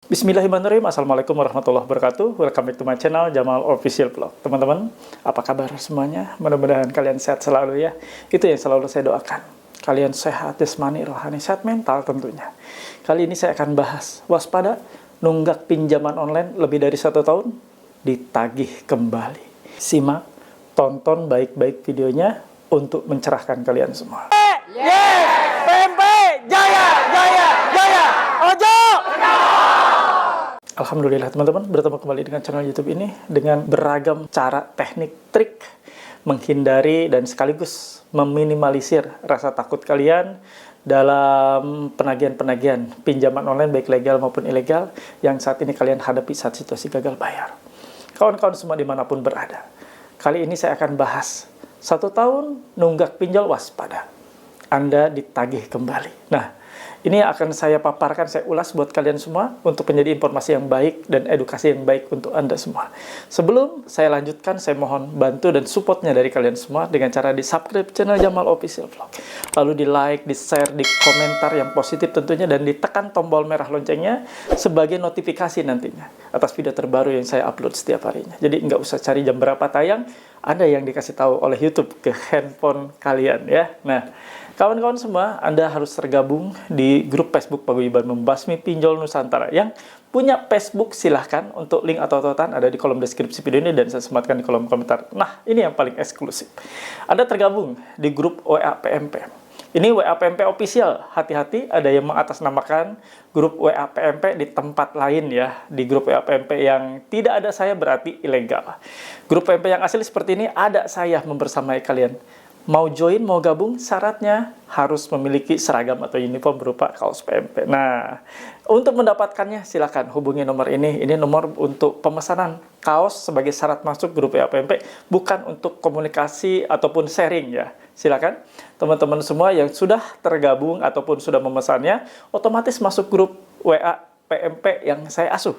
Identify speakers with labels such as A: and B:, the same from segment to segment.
A: Bismillahirrahmanirrahim. Assalamualaikum warahmatullahi wabarakatuh. Welcome back to my channel Jamal Official Vlog. Teman-teman, apa kabar semuanya? Mudah-mudahan kalian sehat selalu ya. Itu yang selalu saya doakan. Kalian sehat jasmani, rohani, sehat mental tentunya. Kali ini saya akan bahas waspada nunggak pinjaman online lebih dari 1 tahun ditagih kembali. Simak, tonton baik-baik videonya untuk mencerahkan kalian semua.
B: Yes! PMP Jaya, Jaya, Jaya! Ojo!
A: Alhamdulillah teman-teman, bertemu kembali dengan channel YouTube ini dengan beragam cara, teknik, trik menghindari dan sekaligus meminimalisir rasa takut kalian dalam penagihan-penagihan pinjaman online baik legal maupun ilegal yang saat ini kalian hadapi saat situasi gagal bayar. Kawan-kawan semua dimanapun berada, kali ini saya akan bahas 1 tahun nunggak pinjol waspada, Anda ditagih kembali. Nah, ini akan saya paparkan, saya ulas buat kalian semua untuk menjadi informasi yang baik dan edukasi yang baik untuk Anda semua. Sebelum saya lanjutkan, saya mohon bantu dan supportnya dari kalian semua dengan cara di subscribe channel Jamal Official Vlog. Lalu di like, di share, di komentar yang positif tentunya, dan ditekan tombol merah loncengnya sebagai notifikasi nantinya atas video terbaru yang saya upload setiap harinya. Jadi nggak usah cari jam berapa tayang, ada yang dikasih tahu oleh YouTube ke handphone kalian ya. Nah, kawan-kawan semua, Anda harus tergabung di grup Facebook Paguyuban Membasmi Pinjol Nusantara. Yang punya Facebook silahkan, untuk link atau tautan ada di kolom deskripsi video ini dan saya sematkan di kolom komentar. Nah, ini yang paling eksklusif. Anda tergabung di grup WA PMP. Ini WA PMP official. Hati-hati, ada yang mengatasnamakan grup WA PMP di tempat lain ya. Di grup WA PMP yang tidak ada saya berarti ilegal. Grup PMP yang asli seperti ini ada saya membersamai kalian. Mau join, mau gabung, syaratnya harus memiliki seragam atau uniform berupa kaos PMP. Nah, untuk mendapatkannya silakan hubungi nomor ini. Ini nomor untuk pemesanan kaos sebagai syarat masuk grup WA PMP, bukan untuk komunikasi ataupun sharing ya. Silakan teman-teman semua yang sudah tergabung ataupun sudah memesannya, otomatis masuk grup WA PMP yang saya asuh.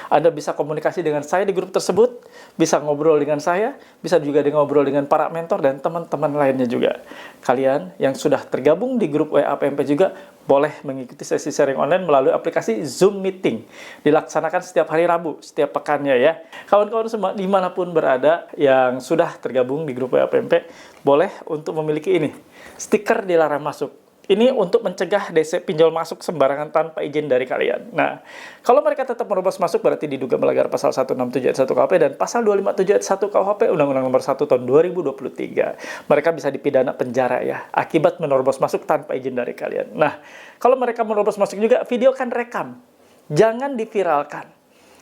A: Anda bisa komunikasi dengan saya di grup tersebut, bisa ngobrol dengan saya, bisa juga ngobrol dengan para mentor dan teman-teman lainnya juga. Kalian yang sudah tergabung di grup WA PMP juga boleh mengikuti sesi sharing online melalui aplikasi Zoom Meeting. Dilaksanakan setiap hari Rabu, setiap pekannya ya. Kawan-kawan semua dimanapun berada yang sudah tergabung di grup WA PMP, boleh untuk memiliki ini, stiker dilarang masuk. Ini untuk mencegah DC pinjol masuk sembarangan tanpa izin dari kalian. Nah, kalau mereka tetap menerobos masuk berarti diduga melanggar pasal 167 ayat 1 KUHP dan pasal 257 ayat 1 KUHP Undang-Undang Nomor 1 Tahun 2023. Mereka bisa dipidana penjara ya, akibat menerobos masuk tanpa izin dari kalian. Nah, kalau mereka menerobos masuk juga, videokan, rekam. Jangan diviralkan.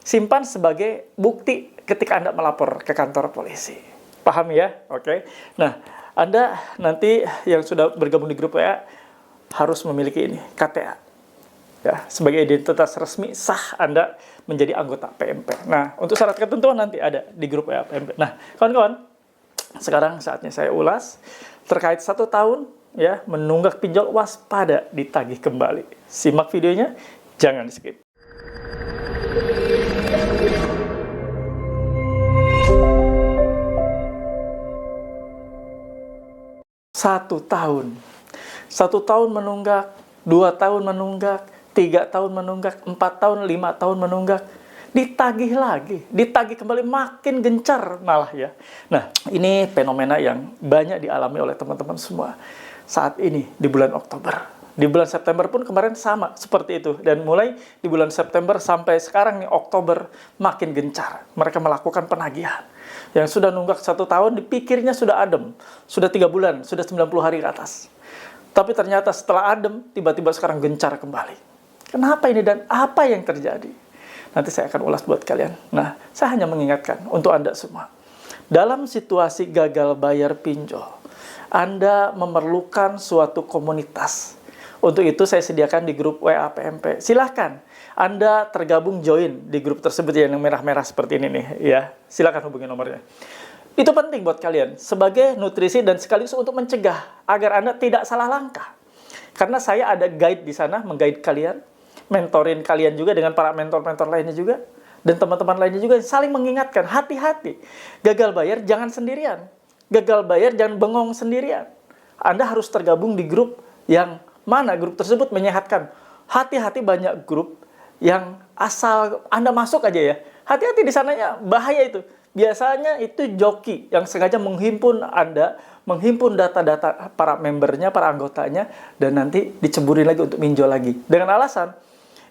A: Simpan sebagai bukti ketika Anda melapor ke kantor polisi. Paham ya? Oke. Nah, Anda nanti yang sudah bergabung di grup WA harus memiliki ini, KTA. Ya, sebagai identitas resmi sah Anda menjadi anggota PMP. Nah, untuk syarat ketentuan nanti ada di grup WA PMP. Nah, kawan-kawan, sekarang saatnya saya ulas terkait 1 tahun ya menunggak pinjol waspada ditagih kembali. Simak videonya, jangan di-skip. Satu tahun menunggak, 2 tahun menunggak, 3 tahun menunggak, 4 tahun, 5 tahun menunggak, ditagih lagi, ditagih kembali, makin gencar malah ya. Nah, ini fenomena yang banyak dialami oleh teman-teman semua saat ini di bulan Oktober. Di bulan September pun kemarin sama seperti itu, dan mulai di bulan September sampai sekarang nih Oktober makin gencar mereka melakukan penagihan. Yang sudah nunggak 1 tahun dipikirnya sudah adem, sudah 3 bulan, sudah 90 hari ke atas. Tapi ternyata setelah adem, tiba-tiba sekarang gencar kembali. Kenapa ini dan apa yang terjadi? Nanti saya akan ulas buat kalian. Nah, saya hanya mengingatkan untuk Anda semua. Dalam situasi gagal bayar pinjol, Anda memerlukan suatu komunitas. Untuk itu saya sediakan di grup WA PMP. Silahkan Anda tergabung join di grup tersebut yang merah-merah seperti ini nih ya. Silahkan hubungi nomornya. Itu penting buat kalian sebagai nutrisi dan sekaligus untuk mencegah agar Anda tidak salah langkah. Karena saya ada guide di sana, mengguide kalian, mentorin kalian juga dengan para mentor-mentor lainnya juga, dan teman-teman lainnya juga saling mengingatkan, hati-hati. Gagal bayar jangan sendirian. Gagal bayar jangan bengong sendirian. Anda harus tergabung di grup yang mana grup tersebut menyehatkan. Hati-hati, banyak grup yang asal Anda masuk aja ya. Hati-hati di sananya, bahaya itu. Biasanya itu joki yang sengaja menghimpun Anda, menghimpun data-data para membernya, para anggotanya, dan nanti diceburin lagi untuk pinjol lagi. Dengan alasan,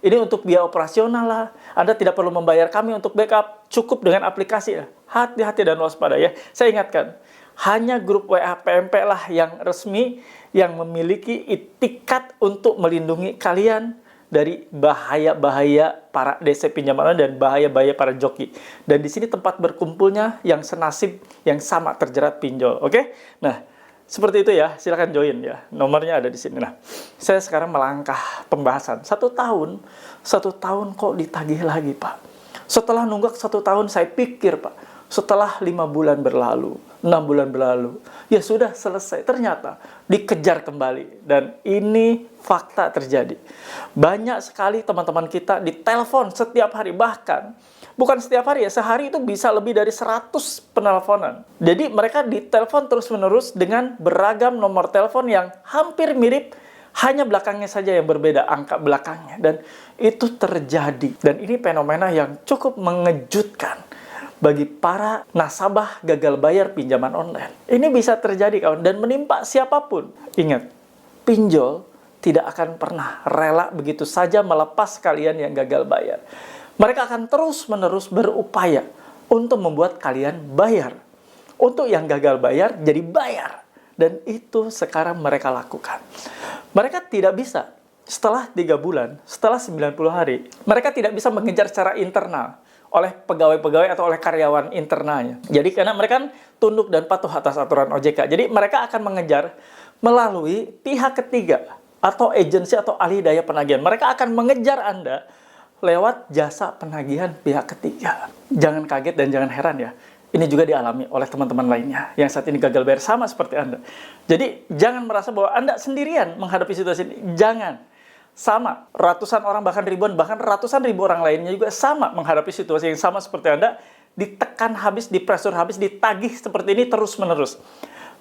A: ini untuk biaya operasional lah, Anda tidak perlu membayar kami untuk backup, cukup dengan aplikasi. Hati-hati dan waspada ya. Saya ingatkan, hanya grup WA PMP lah yang resmi, yang memiliki itikat untuk melindungi kalian dari bahaya-bahaya para DC pinjaman dan bahaya-bahaya para joki. Dan di sini tempat berkumpulnya yang senasib, yang sama terjerat pinjol. Oke? Nah, seperti itu ya. Silakan join ya. Nomornya ada di sini. Nah, saya sekarang melangkah pembahasan. 1 tahun kok ditagih lagi, Pak. Setelah nunggak 1 tahun, saya pikir, Pak, setelah 5 bulan berlalu, 6 bulan berlalu, ya sudah selesai. Ternyata dikejar kembali. Dan ini fakta terjadi. Banyak sekali teman-teman kita ditelepon setiap hari. Bahkan, bukan setiap hari ya, sehari itu bisa lebih dari 100 penelponan. Jadi mereka ditelepon terus-menerus dengan beragam nomor telepon yang hampir mirip, hanya belakangnya saja yang berbeda, angka belakangnya. Dan itu terjadi. Dan ini fenomena yang cukup mengejutkan bagi para nasabah gagal bayar pinjaman online. Ini bisa terjadi, kawan, dan menimpa siapapun. Ingat, pinjol tidak akan pernah rela begitu saja melepas kalian yang gagal bayar. Mereka akan terus-menerus berupaya untuk membuat kalian bayar. Untuk yang gagal bayar, jadi bayar. Dan itu sekarang mereka lakukan. Mereka tidak bisa, setelah 3 bulan, setelah 90 hari, mereka tidak bisa mengejar secara internal oleh pegawai-pegawai atau oleh karyawan internalnya. Jadi karena mereka kan tunduk dan patuh atas aturan OJK. Jadi mereka akan mengejar melalui pihak ketiga atau agensi atau ahli daya penagihan. Mereka akan mengejar Anda lewat jasa penagihan pihak ketiga. Jangan kaget dan jangan heran ya. Ini juga dialami oleh teman-teman lainnya yang saat ini gagal bayar sama seperti Anda. Jadi jangan merasa bahwa Anda sendirian menghadapi situasi ini. Jangan. Sama, ratusan orang, bahkan ribuan, bahkan ratusan ribu orang lainnya juga sama menghadapi situasi yang sama seperti Anda, ditekan habis, dipresur habis, ditagih seperti ini terus-menerus.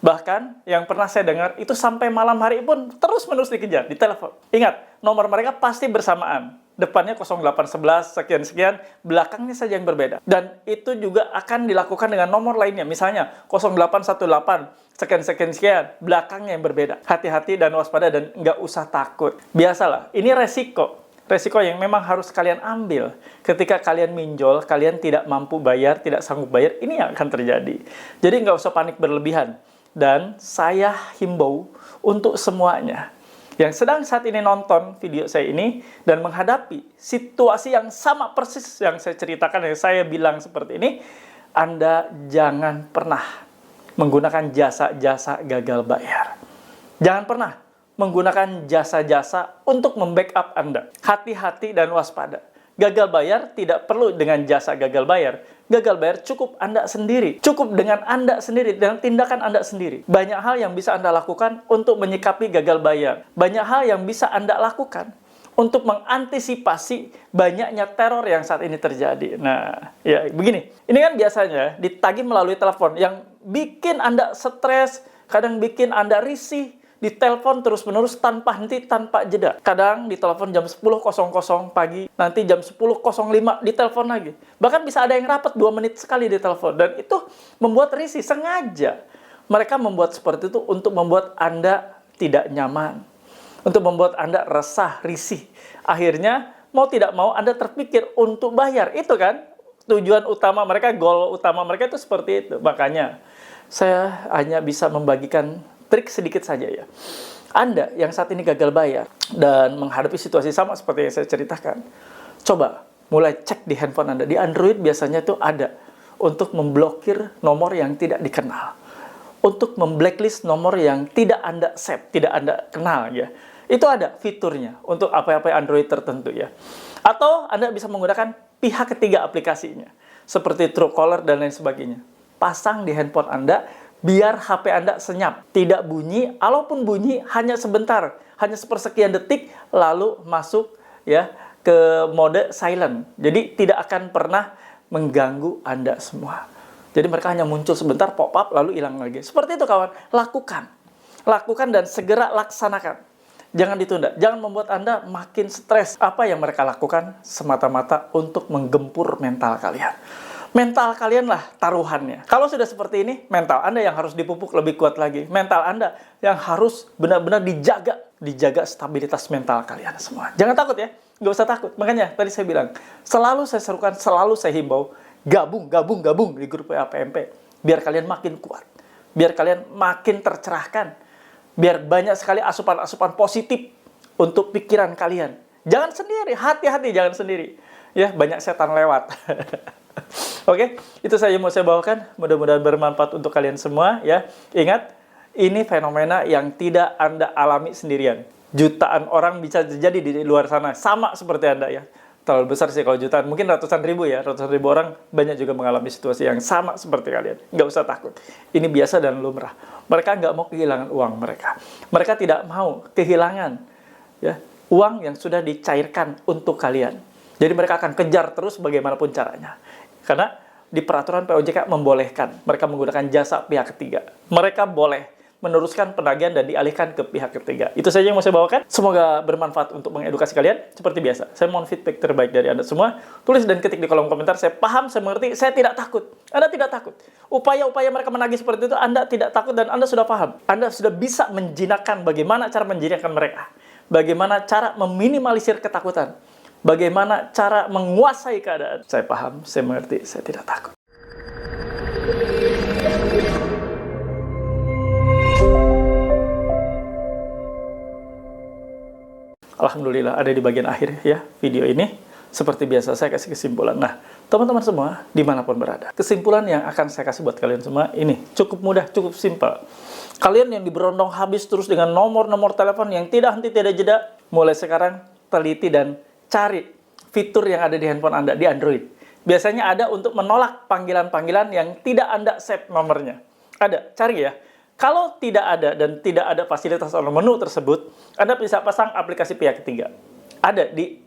A: Bahkan yang pernah saya dengar, itu sampai malam hari pun terus-menerus dikejar, ditelepon. Ingat, nomor mereka pasti bersamaan. Depannya 0811, sekian-sekian, belakangnya saja yang berbeda. Dan itu juga akan dilakukan dengan nomor lainnya. Misalnya 0818, sekian-sekian, belakangnya yang berbeda. Hati-hati dan waspada dan nggak usah takut. Biasalah, ini resiko. Resiko yang memang harus kalian ambil. Ketika kalian minjol, kalian tidak mampu bayar, tidak sanggup bayar, ini yang akan terjadi. Jadi nggak usah panik berlebihan. Dan saya himbau untuk semuanya yang sedang saat ini nonton video saya ini dan menghadapi situasi yang sama persis yang saya ceritakan, yang saya bilang seperti ini, Anda jangan pernah menggunakan jasa-jasa gagal bayar. Jangan pernah menggunakan jasa-jasa untuk membackup Anda. Hati-hati dan waspada. Gagal bayar tidak perlu dengan jasa gagal bayar. Gagal bayar cukup Anda sendiri. Cukup dengan Anda sendiri, dengan tindakan Anda sendiri. Banyak hal yang bisa Anda lakukan untuk menyikapi gagal bayar. Banyak hal yang bisa Anda lakukan untuk mengantisipasi banyaknya teror yang saat ini terjadi. Nah, ya begini. Ini kan biasanya ditagih melalui telepon yang bikin Anda stres, kadang bikin Anda risih. Ditelepon terus-menerus tanpa henti, tanpa jeda. Kadang ditelepon jam 10.00 pagi, nanti jam 10.05 ditelepon lagi. Bahkan bisa ada yang rapat 2 menit sekali ditelepon. Dan itu membuat risih, sengaja. Mereka membuat seperti itu untuk membuat Anda tidak nyaman. Untuk membuat Anda resah, risih. Akhirnya, mau tidak mau Anda terpikir untuk bayar. Itu kan tujuan utama mereka, goal utama mereka itu seperti itu. Makanya, saya hanya bisa membagikan trik sedikit saja ya. Anda yang saat ini gagal bayar dan menghadapi situasi sama seperti yang saya ceritakan, coba mulai cek di handphone Anda. Di Android biasanya itu ada untuk memblokir nomor yang tidak dikenal. Untuk memblacklist nomor yang tidak Anda save, tidak Anda kenal ya. Itu ada fiturnya untuk apa-apa Android tertentu ya. Atau Anda bisa menggunakan pihak ketiga aplikasinya. Seperti Truecaller dan lain sebagainya. Pasang di handphone Anda, biar HP Anda senyap, tidak bunyi, walaupun bunyi hanya sebentar, hanya sepersekian detik, lalu masuk ya ke mode silent. Jadi tidak akan pernah mengganggu Anda semua. Jadi mereka hanya muncul sebentar, pop up, lalu hilang lagi. Seperti itu kawan, lakukan dan segera laksanakan. Jangan ditunda. Jangan membuat Anda makin stres. Apa yang mereka lakukan semata-mata untuk menggempur mental kalian. Mental kalian lah taruhannya. Kalau sudah seperti ini, mental Anda yang harus dipupuk lebih kuat lagi. Mental Anda yang harus benar-benar dijaga. Dijaga stabilitas mental kalian semua. Jangan takut ya. Nggak usah takut. Makanya tadi saya bilang, selalu saya serukan, selalu saya himbau, gabung di grup WA PMP. Biar kalian makin kuat. Biar kalian makin tercerahkan. Biar banyak sekali asupan-asupan positif untuk pikiran kalian. Jangan sendiri, hati-hati jangan sendiri. Ya, banyak setan lewat. Oke, itu saja yang mau saya bawakan. Mudah-mudahan bermanfaat untuk kalian semua ya. Ingat, ini fenomena yang tidak Anda alami sendirian. Jutaan orang bisa terjadi di luar sana, sama seperti Anda ya. Terlalu besar sih kalau jutaan, mungkin ratusan ribu ya. Ratusan ribu orang banyak juga mengalami situasi yang sama seperti kalian. Nggak usah takut. Ini biasa dan lumrah. Mereka nggak mau kehilangan uang mereka. Mereka tidak mau kehilangan ya, uang yang sudah dicairkan untuk kalian. Jadi mereka akan kejar terus bagaimanapun caranya. Karena di peraturan POJK membolehkan mereka menggunakan jasa pihak ketiga. Mereka boleh meneruskan penagihan dan dialihkan ke pihak ketiga. Itu saja yang mau saya bawakan. Semoga bermanfaat untuk mengedukasi kalian. Seperti biasa, saya mohon feedback terbaik dari Anda semua. Tulis dan ketik di kolom komentar. Saya paham, saya mengerti, saya tidak takut. Anda tidak takut. Upaya-upaya mereka menagih seperti itu, Anda tidak takut dan Anda sudah paham. Anda sudah bisa menjinakkan bagaimana cara menjinakkan mereka. Bagaimana cara meminimalisir ketakutan. Bagaimana cara menguasai keadaan. Saya paham, saya mengerti, saya tidak takut. Alhamdulillah ada di bagian akhir ya video ini. Seperti biasa saya kasih kesimpulan. Nah, teman-teman semua dimanapun berada, kesimpulan yang akan saya kasih buat kalian semua ini cukup mudah, cukup simpel. Kalian yang diberondong habis terus dengan nomor-nomor telepon yang tidak henti tidak jeda, mulai sekarang teliti dan cari fitur yang ada di handphone Anda di Android. Biasanya ada untuk menolak panggilan-panggilan yang tidak Anda save nomornya. Ada, cari ya. Kalau tidak ada dan tidak ada fasilitas atau menu tersebut, Anda bisa pasang aplikasi pihak ketiga. Ada di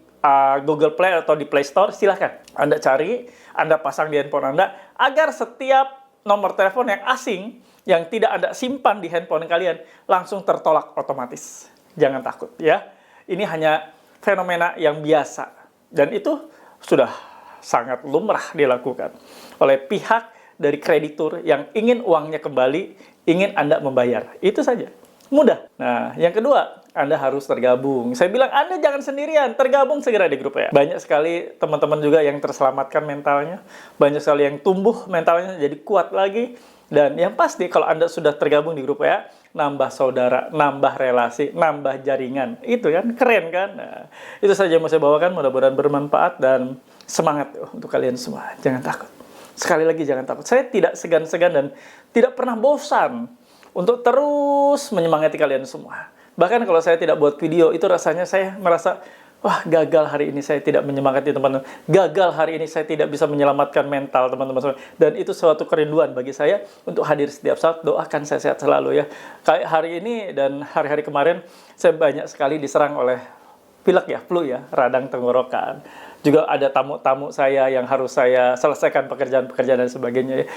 A: Google Play atau di Play Store, silahkan. Anda cari, Anda pasang di handphone Anda, agar setiap nomor telepon yang asing, yang tidak Anda simpan di handphone kalian, langsung tertolak otomatis. Jangan takut ya. Ini hanya fenomena yang biasa. Dan itu sudah sangat lumrah dilakukan oleh pihak dari kreditur yang ingin uangnya kembali, ingin Anda membayar. Itu saja. Mudah. Nah, yang kedua, Anda harus tergabung. Saya bilang, Anda jangan sendirian. Tergabung segera di grup ya. Banyak sekali teman-teman juga yang terselamatkan mentalnya. Banyak sekali yang tumbuh mentalnya jadi kuat lagi. Dan yang pasti, kalau Anda sudah tergabung di grup ya, nambah saudara, nambah relasi, nambah jaringan. Itu kan, keren kan? Nah, itu saja yang mau saya bawakan. Mudah-mudahan bermanfaat dan semangat untuk kalian semua. Jangan takut. Sekali lagi jangan takut. Saya tidak segan-segan dan tidak pernah bosan untuk terus menyemangati kalian semua. Bahkan kalau saya tidak buat video, itu rasanya saya merasa, wah gagal hari ini saya tidak menyemangati teman-teman. Gagal hari ini saya tidak bisa menyelamatkan mental teman-teman semua. Dan itu suatu kerinduan bagi saya untuk hadir setiap saat. Doakan saya sehat selalu ya. Kayak hari ini dan hari-hari kemarin, saya banyak sekali diserang oleh pilek ya, flu ya, radang tenggorokan. Juga ada tamu-tamu saya yang harus saya selesaikan pekerjaan-pekerjaan dan sebagainya ya.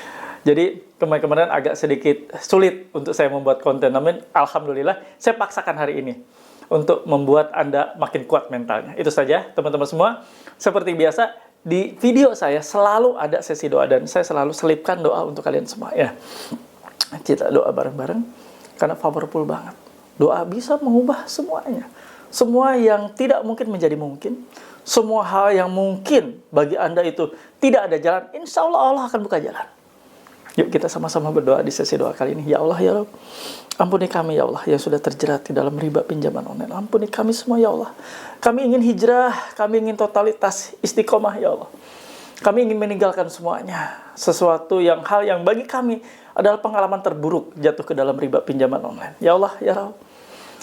A: Jadi kemarin-kemarin agak sedikit sulit untuk saya membuat konten. Namun alhamdulillah saya paksakan hari ini untuk membuat Anda makin kuat mentalnya. Itu saja teman-teman semua. Seperti biasa di video saya selalu ada sesi doa dan saya selalu selipkan doa untuk kalian semua ya. Kita doa bareng-bareng karena powerful banget. Doa bisa mengubah semuanya. Semua yang tidak mungkin menjadi mungkin. Semua hal yang mungkin bagi Anda itu tidak ada jalan, insya Allah Allah akan buka jalan. Yuk kita sama-sama berdoa di sesi doa kali ini. Ya Allah, ya Rabb, ampuni kami ya Allah yang sudah terjerat di dalam riba pinjaman online. Ampuni kami semua ya Allah. Kami ingin hijrah, kami ingin totalitas istiqomah ya Allah. Kami ingin meninggalkan semuanya. Sesuatu yang hal yang bagi kami adalah pengalaman terburuk jatuh ke dalam riba pinjaman online. Ya Allah, ya Rabb.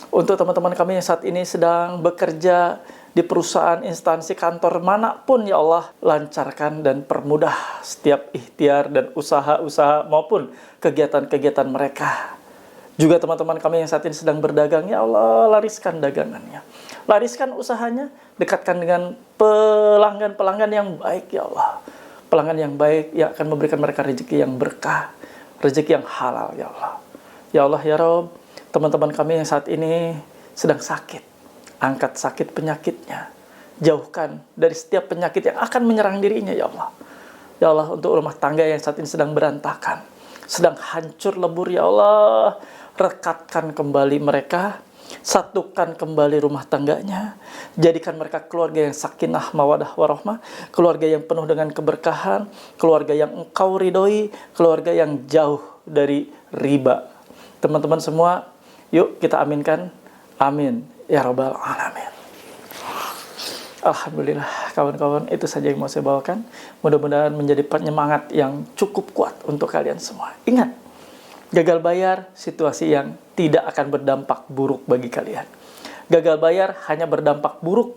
A: Untuk teman-teman kami yang saat ini sedang bekerja di perusahaan, instansi, kantor manapun ya Allah, lancarkan dan permudah setiap ikhtiar dan usaha-usaha maupun kegiatan-kegiatan mereka. Juga teman-teman kami yang saat ini sedang berdagang, ya Allah, lariskan dagangannya. Lariskan usahanya, dekatkan dengan pelanggan-pelanggan yang baik ya Allah. Pelanggan yang baik yang akan memberikan mereka rezeki yang berkah, rezeki yang halal ya Allah. Ya Allah, ya Rabb, teman-teman kami yang saat ini sedang sakit, angkat sakit penyakitnya. Jauhkan dari setiap penyakit yang akan menyerang dirinya, ya Allah. Ya Allah, untuk rumah tangga yang saat ini sedang berantakan, sedang hancur lebur, ya Allah, rekatkan kembali mereka, satukan kembali rumah tangganya, jadikan mereka keluarga yang sakinah, mawadah, warahmah, keluarga yang penuh dengan keberkahan, keluarga yang Engkau ridhoi, keluarga yang jauh dari riba. Teman-teman semua, yuk kita aminkan. Amin ya rabbal alamin. Alhamdulillah, kawan-kawan, itu saja yang mau saya bawakan. Mudah-mudahan menjadi penyemangat yang cukup kuat untuk kalian semua. Ingat, gagal bayar situasi yang tidak akan berdampak buruk bagi kalian. Gagal bayar hanya berdampak buruk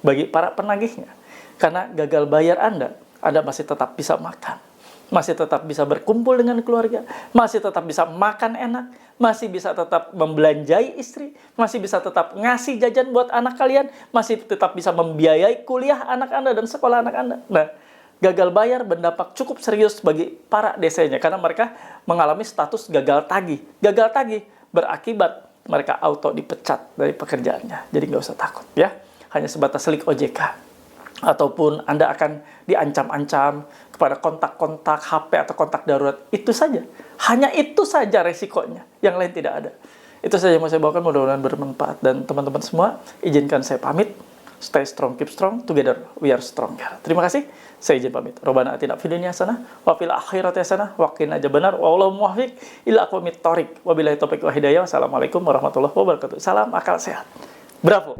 A: bagi para penagihnya. Karena gagal bayar Anda masih tetap bisa makan, masih tetap bisa berkumpul dengan keluarga, masih tetap bisa makan enak, masih bisa tetap membelanjai istri, masih bisa tetap ngasih jajan buat anak kalian, masih tetap bisa membiayai kuliah anak Anda dan sekolah anak Anda. Nah, gagal bayar berdampak cukup serius bagi para desanya karena mereka mengalami status gagal tagih. Gagal tagih berakibat mereka auto dipecat dari pekerjaannya. Jadi nggak usah takut ya. Hanya sebatas selik OJK. Ataupun Anda akan diancam-ancam kepada kontak-kontak HP atau kontak darurat. Itu saja. Hanya itu saja resikonya. Yang lain tidak ada. Itu saja yang mau saya bawakan. Mudah-mudahan bermanfaat. Dan teman-teman semua, izinkan saya pamit. Stay strong, keep strong. Together, we are stronger. Terima kasih. Saya izin pamit. Robbana atina fid dunya hasanah wa fil akhirati hasanah wa qina adzabannar. Wallahu muwaffiq ila aqwamit thoriq. Wabillahi taufiq wa hidayah. Wassalamualaikum warahmatullahi wabarakatuh. Salam akal sehat. Bravo.